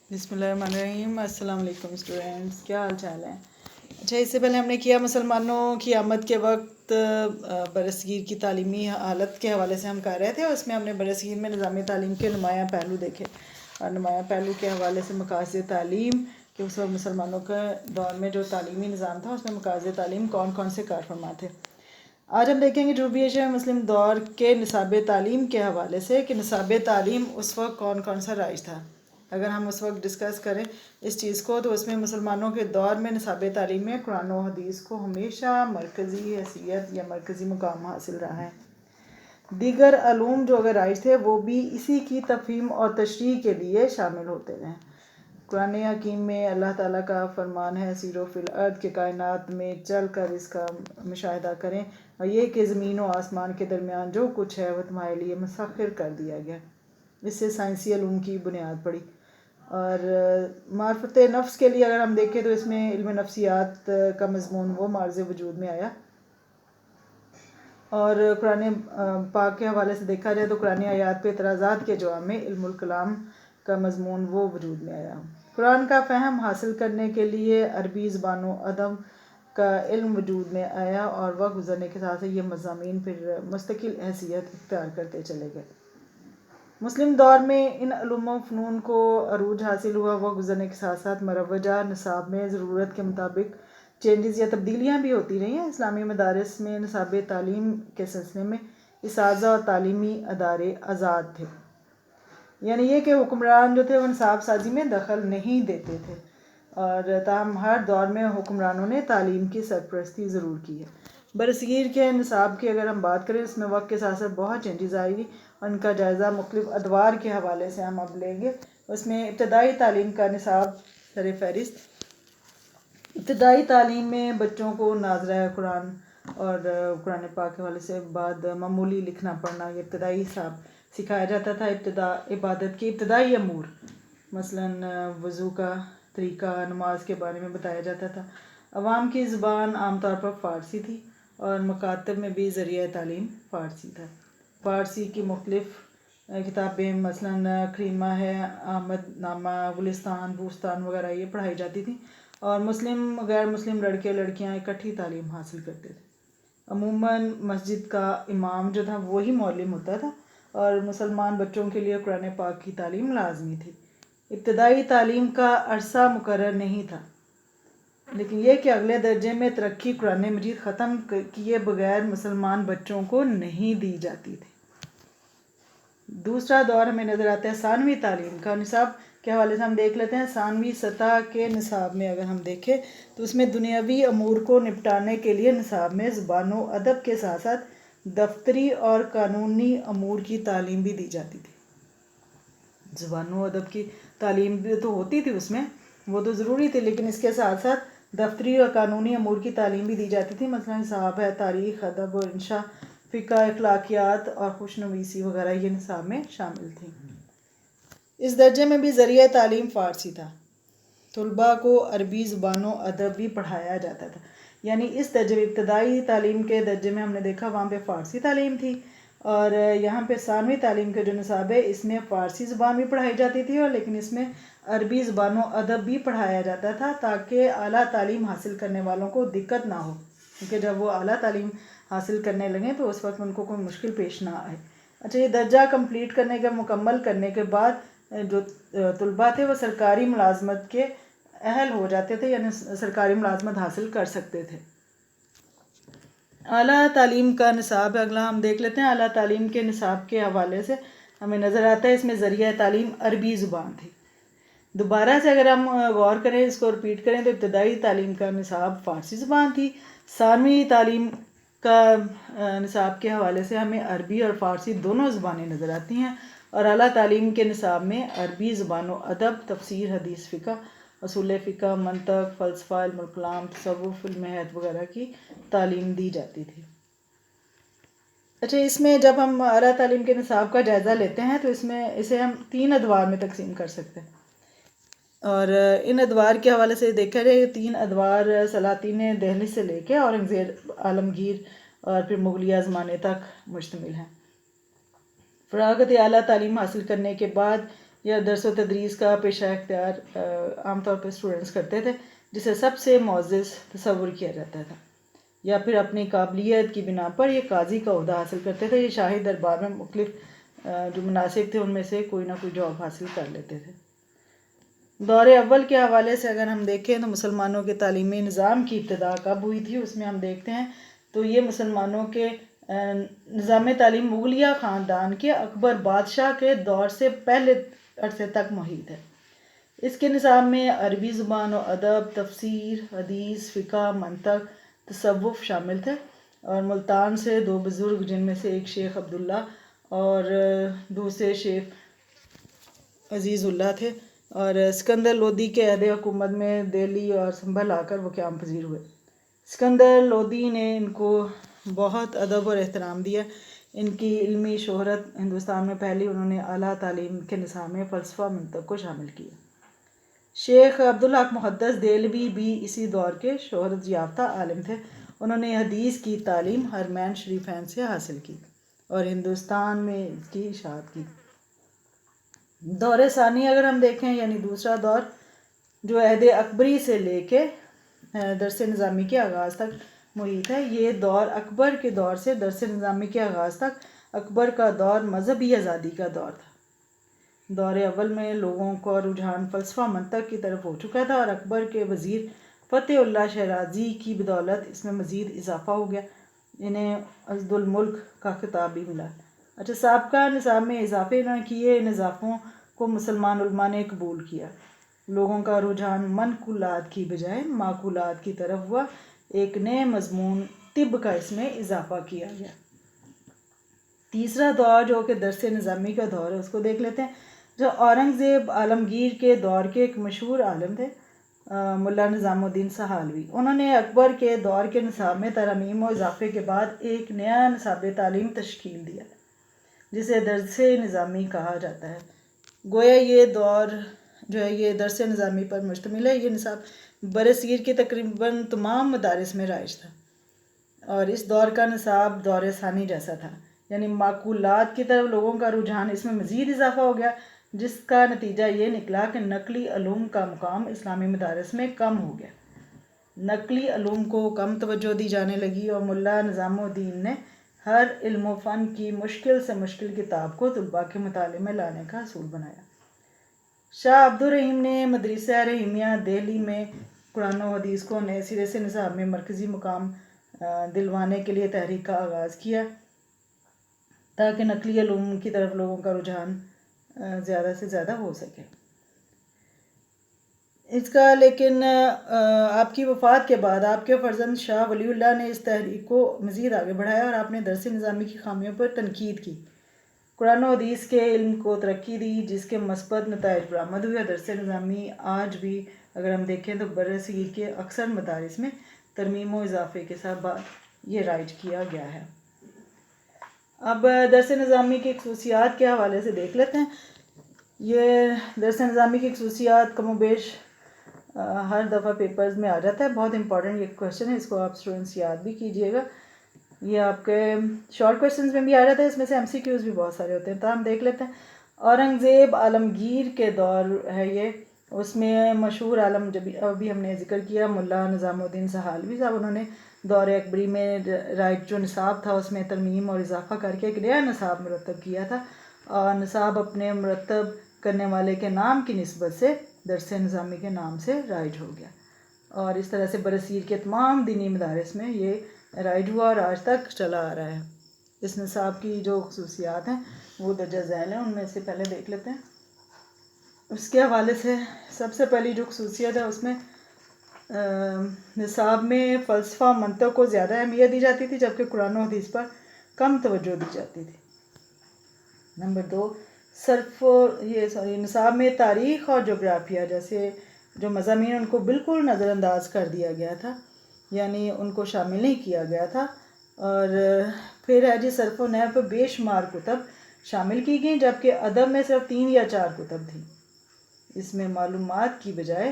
बिस्मिल्लाहिर्रहमानिर्रहीम। अस्सलाम वालेकुम स्टूडेंट्स, क्या हाल चाल है। अच्छा, इससे पहले हमने किया मुसलमानों की आमद के वक्त बरसगीर की तालीमी हालत के हवाले से हम कर रहे थे। उसमें हमने बरसगीर में निज़ाम तालीम के नुमाया पहलू देखे और नुमाया पहलू के हवाले से मकासद तालीम कि उस वक्त मुसलमानों के दौर में जो तालीमी निज़ाम था उसमें मकासद तालीम कौन कौन से कार फरमा थे। आज हम देखेंगे जनूबी मुस्लिम दौर के निसाब तालीम के हवाले से कि निसाब तालीम उस वक्त कौन कौन सा राइज था। अगर हम उस वक्त डिस्कस करें इस चीज़ को तो उसमें मुसलमानों के दौर में निसाब तालीम में कुरान और हदीस को हमेशा मरकज़ी हैसियत या मरकज़ी मुकाम हासिल रहा है। दीगर अलूम जो अगर राइज थे वो भी इसी की तफहीम और तशरीह के लिए शामिल होते रहे। कुरान हकीम में अल्लाह ताला का फरमान है, सीरो फिल अर्द के कायनात में चल कर इसका मुशाहिदा करें और ये कि ज़मीन और आसमान के दरमियान जो कुछ है वह तुम्हारे लिए मुसख्खर कर दिया गया। इससे साइंसी अलूम की बुनियाद पड़ी। और मार्फत नफ्स के लिए अगर हम देखें तो इसमें इल्म नफ्सियात का मज़मून वो मार्ज़ वजूद में आया। और कुरान पाक के हवाले से देखा जाए तो कुरानी आयात पे एतराज़ात के जवाब में इल्मुल कलाम का मज़मून वो वजूद में आया। कुरान का फ़हम हासिल करने के लिए अरबी ज़बान अदम का इल्म वजूद में आया और वक्त गुज़रने के साथ ये मज़ामीन फिर मुस्तकिल हैसियत इख्तियार करते चले गए। मुस्लिम दौर में इन उलूम व फ़नून को अरूज हासिल हुआ। वक्त गुज़रने के साथ साथ मरवजा निसाब में ज़रूरत के मुताबिक चेंजेस या तब्दीलियाँ भी होती रही हैं। इस्लामी मदारस में निसाब तालीम के सिलसिले में इसाज़ा और तालीमी अदारे आज़ाद थे, यानी ये कि हुक्मरान जो थे वो निसाब साजी में दखल नहीं देते थे। और ताहम हर दौर में हुक्मरानों ने तालीम की सरपरस्ती ज़रूर की है। बरसगीर के निसाब की अगर हम बात करें उसमें वक्त के साथ साथ बहुत चेंजेस आएगी और उनका जायज़ा मुख्तलिफ़ अदवार के हवाले से हम अब लेंगे। उसमें इब्तदाई तालीम का निसाब सर फहरिस्त। इब्तदाई तालीम में बच्चों को नाज़रा कुरान और कुरान पाक के हवाले से बाद मामूली लिखना पढ़ना ये इब्तदाई हिसाब सिखाया जाता था। इबादत के इब्तदाई अमूर मसलन वज़ू का तरीका, नमाज के बारे में बताया जाता था। अवाम की ज़बान आमतौर पर फ़ारसी थी और मकातब में भी ज़रिया तालीम फ़ारसी था। फ़ारसी की मुख्तलिफ़ किताबें मसलन करीमा है, अहमद नामा, गुलिस्तान, बूस्तान वगैरह ये पढ़ाई जाती थी और मुस्लिम गैर मुस्लिम लड़के लड़कियां इकट्ठी तालीम हासिल करते थे। अमूमन मस्जिद का इमाम जो था वही मौलिम होता था और मुसलमान बच्चों के लिए कुरान पाक की तालीम लाजमी थी। इब्तदाई तालीम का अरसा मुकर्रर नहीं था, लेकिन यह कि अगले दर्जे में तरक्की कुरान मजीद ख़त्म किए बगैर मुसलमान बच्चों को नहीं दी जाती थी। दूसरा दौर हमें नज़र आता है सानवी तालीम का। निसाब के हवाले से हम देख लेते हैं। सानवी सतह के निसाब में अगर हम देखें तो उसमें दुनियावी अमूर को निपटाने के लिए निसाब में ज़बान व अदब के साथ साथ दफ्तरी और कानूनी अमूर की तालीम भी दी जाती थी। ज़बान व अदब की तालीम भी तो होती थी उसमें, वो तो ज़रूरी थी, लेकिन इसके साथ साथ दफ्तरी और कानूनी अमूर की तालीम भी दी जाती थी। मसलन हिसाब है, तारीख़, अदब और इंशा, फ़िक़्ह, अखलाकियात और खुशनवीसी वगैरह ये निसाब में शामिल थी। इस दर्जे में भी ज़रिया तालीम फ़ारसी था। तुलबा को अरबी ज़बान व अदब भी पढ़ाया जाता था, यानी इस दर्जे में इब्तदाई तालीम के दर्जे में हमने देखा वहाँ पे फ़ारसी तालीम थी और यहाँ पे सानवी तालीम का जो निसाब है इसमें फ़ारसी ज़बान भी पढ़ाई जाती थी और लेकिन इसमें अरबी ज़बान व अदब भी पढ़ाया जाता था ताकि आला तालीम हासिल करने वालों को दिक्कत ना हो, क्योंकि जब वो आला तालीम हासिल करने लगें तो उस वक्त उनको कोई मुश्किल पेश ना आए। अच्छा, ये दर्जा कंप्लीट करने के मुकम्मल करने के बाद जो तुलबा थे वो सरकारी मुलाजमत के अहल हो जाते थे, यानी सरकारी मुलाजमत हासिल कर सकते थे। आला तालीम का निसाब अगला हम देख लेते हैं। आला तालीम के निसाब के हवाले से हमें नज़र आता है इसमें ज़रिया तालीम अरबी ज़ुबान थी। दोबारा से अगर हम गौर करें, इसको रिपीट करें तो इब्तदाई तालीम का निसाब फ़ारसी ज़बान थी। सानवी तालीम का निसाब के हवाले से हमें अरबी और फ़ारसी दोनों ज़बानें नज़र आती हैं और आला तालीम के निसाब में अरबी ज़बान व अदब, तफसीर, हदीस, फ़िक़्ह, असूल फ़िक़्ह, मंतक, फ़लसफ़ा, इल्मुल कलाम, तसव्वुफ़, इल्म हैत वगैरह की तालीम दी जाती थी। अच्छा, इसमें जब हम आला तालीम के निसाब का जायज़ा लेते हैं तो इसे हम 3 अदवार में तकसीम कर सकते हैं और इन अदवार के हवाले से देखा जाए 3 अदवार सलातीन दहली से लेके औरंगज़ेब, आलमगीर और फिर मुगलिया ज़माने तक मुश्तमिल हैं। फ़रागत आला तालीम हासिल करने के बाद یا درس و تدریس کا پیشہ اختیار عام طور پہ اسٹوڈنٹس کرتے تھے، جسے سب سے معزز تصور کیا جاتا تھا، یا پھر اپنی قابلیت کی بنا پر یہ قاضی کا عہدہ حاصل کرتے تھے۔ یہ شاہی دربار میں مختلف جو مناسب تھے ان میں سے کوئی نہ کوئی جاب حاصل کر لیتے تھے۔ دور اول کے حوالے سے اگر ہم دیکھیں تو مسلمانوں کے تعلیمی نظام کی ابتدا کب ہوئی تھی، اس میں ہم دیکھتے ہیں تو یہ مسلمانوں کے نظام تعلیم مغلیہ خاندان کے اکبر بادشاہ کے دور سے پہلے عرصے تک محیط ہے۔ اس کے نظام میں عربی زبان و ادب، تفسیر، حدیث، فقہ، منطق، تصوف شامل تھے، اور ملتان سے دو بزرگ جن میں سے ایک شیخ عبداللہ اور دوسرے شیخ عزیز اللہ تھے، اور اسکندر لودھی کے عہد حکومت میں دہلی اور سنبھل آ کر وہ قیام پذیر ہوئے۔ اسکندر لودھی نے ان کو بہت ادب اور احترام دیا۔ ان کی علمی شہرت ہندوستان میں پھیلی، انہوں نے اعلیٰ تعلیم کے نظام میں فلسفہ منطق کو شامل کیا۔ شیخ عبدالحق محدث دہلوی بھی اسی دور کے شہرت یافتہ عالم تھے۔ انہوں نے حدیث کی تعلیم حرمین شریفین سے حاصل کی اور ہندوستان میں اس کی اشاعت کی۔ دور ثانی اگر ہم دیکھیں، یعنی دوسرا دور جو عہد اکبری سے لے کے درس نظامی کے آغاز تک محیط ہے، یہ دور اکبر کے دور سے درس نظامی کے آغاز تک اکبر کا دور مذہبی آزادی کا دور تھا۔ دور اول میں لوگوں کا رجحان فلسفہ منطق کی طرف ہو چکا تھا، اور اکبر کے وزیر فتح اللہ شیرازی کی بدولت اس میں مزید اضافہ ہو گیا۔ انہیں عضد الملک کا خطاب بھی ملا۔ اچھا، سابقہ نظام میں اضافے نہ کیے، ان اضافوں کو مسلمان علماء نے قبول کیا۔ لوگوں کا رجحان منقولات کی بجائے معقولات کی طرف ہوا۔ ایک نئے مضمون طب کا اس میں اضافہ کیا گیا۔ تیسرا دور جو کہ درس نظامی کا دور ہے، اس کو دیکھ لیتے ہیں۔ جو اورنگزیب عالمگیر کے دور کے ایک مشہور عالم تھے، ملا نظام الدین سہالوی، انہوں نے اکبر کے دور کے نصاب میں ترامیم و اضافے کے بعد ایک نیا نصاب تعلیم تشکیل دیا جسے درس نظامی کہا جاتا ہے۔ گویا یہ دور جو ہے یہ درس نظامی پر مشتمل ہے۔ یہ نصاب برصغیر کے تقریباً تمام مدارس میں رائج تھا، اور اس دور کا نصاب دور ثانی جیسا تھا، یعنی معقولات کی طرف لوگوں کا رجحان اس میں مزید اضافہ ہو گیا، جس کا نتیجہ یہ نکلا کہ نقلی علوم کا مقام اسلامی مدارس میں کم ہو گیا۔ نقلی علوم کو کم توجہ دی جانے لگی، اور ملا نظام الدین نے ہر علم و فن کی مشکل سے مشکل کتاب کو طلباء کے مطالعے میں لانے کا اصول بنایا۔ شاہ عبد الرحیم نے مدرسہ رحیمیہ دہلی میں قرآن و حدیث کو نئے سرے سے نصاب میں مرکزی مقام دلوانے کے لیے تحریک کا آغاز کیا، تاکہ نقلی علوم کی طرف لوگوں کا رجحان زیادہ سے زیادہ ہو سکے۔ اس کا لیکن آپ کی وفات کے بعد آپ کے فرزند شاہ ولی اللہ نے اس تحریک کو مزید آگے بڑھایا، اور آپ نے درس نظامی کی خامیوں پر تنقید کی، قرآن و حدیث کے علم کو ترقی دی، جس کے مثبت نتائج برآمد ہوئے۔ درس نظامی آج بھی اگر ہم دیکھیں تو برصغیر کے اکثر مدارس میں ترمیم و اضافے کے ساتھ یہ رائج کیا گیا ہے۔ اب درس نظامی کی خصوصیات کے حوالے سے دیکھ لیتے ہیں۔ یہ درس نظامی کی خصوصیات کم و بیش ہر دفعہ پیپرز میں آ جاتا ہے، بہت امپورٹنٹ یہ کویشچن ہے، اس کو آپ اسٹوڈنٹس یاد بھی کیجئے گا۔ یہ آپ کے شارٹ کویشچنز میں بھی آ جاتا ہے، اس میں سے ایم سی کیوز بھی بہت سارے ہوتے ہیں، تو ہم دیکھ لیتے ہیں۔ اورنگزیب عالمگیر کے دور ہے یہ، اس میں مشہور عالم جب ابھی ہم نے ذکر کیا ملا نظام الدین سہالوی صاحب، انہوں نے دور اکبری میں رائج جو نصاب تھا اس میں ترمیم اور اضافہ کر کے ایک نیا نصاب مرتب کیا تھا، اور نصاب اپنے مرتب کرنے والے کے نام کی نسبت سے درس نظامی کے نام سے رائج ہو گیا، اور اس طرح سے برصغیر کے تمام دینی مدارس میں یہ رائج ہوا اور آج تک چلا آ رہا ہے۔ اس نصاب کی جو خصوصیات ہیں وہ درجہ ذیل ہیں، ان میں سے پہلے دیکھ لیتے ہیں۔ اس کے حوالے سے سب سے پہلی جو خصوصیت ہے اس میں نصاب میں فلسفہ منطق کو زیادہ اہمیت دی جاتی تھی، جبکہ قرآن و حدیث پر کم توجہ دی جاتی تھی۔ نمبر 2، نصاب میں تاریخ اور جغرافیہ جیسے جو مضامین ان کو بالکل نظر انداز کر دیا گیا تھا، یعنی ان کو شامل نہیں کیا گیا تھا۔ اور پھر ہے جی صرف و نحو پر بے شمار کتب شامل کی گئیں، جبکہ ادب میں صرف 3 یا 4 کتب تھیں۔ اس میں معلومات کی بجائے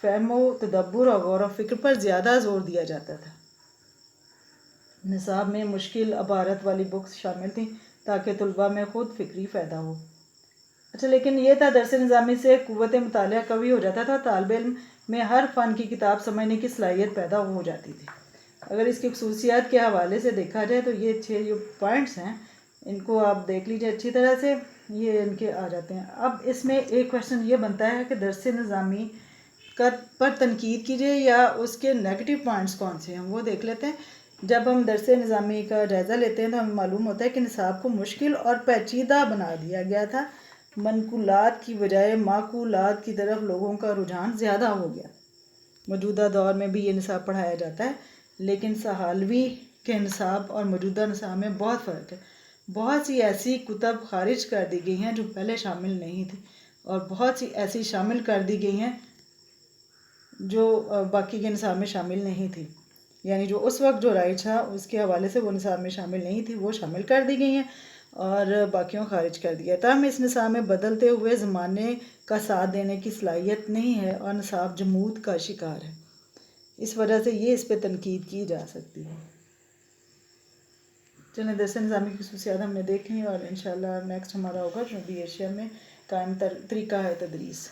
فہم و تدبر اور غور و فکر پر زیادہ زور دیا جاتا تھا۔ نصاب میں مشکل عبارت والی بکس شامل تھیں تاکہ طلباء میں خود فکری فائدہ ہو۔ अच्छा, लेकिन ये था दरस निज़ामी से क़ुव्वत मुतालिया कवी हो जाता था, तालिब इल्म में हर फ़न की किताब समझने की सलाहियत पैदा हो जाती थी। अगर इसकी खसूसियात के हवाले से देखा जाए तो ये 6 जो पॉइंट्स हैं इनको आप देख लीजिए अच्छी तरह से, ये इनके आ जाते हैं। अब इसमें एक क्वेश्चन ये बनता है कि दरस निज़ामी का पर तनकीद कीजिए या उसके नेगेटिव पॉइंट्स कौन से हैं, वो देख लेते हैं। जब हम दरस निज़ामी का जायज़ा लेते हैं तो हमें मालूम होता है कि निसाब को मुश्किल और पेचीदा बना दिया गया था। मनकुलात की बजाय माकूलात की तरफ लोगों का रुझान ज़्यादा हो गया। मौजूदा दौर में भी ये निसाब पढ़ाया जाता है, लेकिन सहालवी के निसाब और मौजूदा निसाब में बहुत फ़र्क है। बहुत सी ऐसी कुतब खारिज कर दी गई हैं जो पहले शामिल नहीं थी, और बहुत सी ऐसी शामिल कर दी गई हैं जो बाकी के निसाब में शामिल नहीं थी। यानी जो उस वक्त जो राय था उसके हवाले से वो निसाब में शामिल नहीं थी, वो शामिल कर दी गई हैं और बाकियों खारिज कर दिया। तब इस निसाब में बदलते हुए ज़माने का साथ देने की सलाहियत नहीं है और निसाब जमूद का शिकार है। इस वजह से ये इस पर तनकीद की जा सकती है। चलें, दरस निज़ामी की खसूसियात हमने देखी और इंशाल्लाह नेक्स्ट हमारा होगा जनूबी एशिया में कायम तरीका है तदरीस।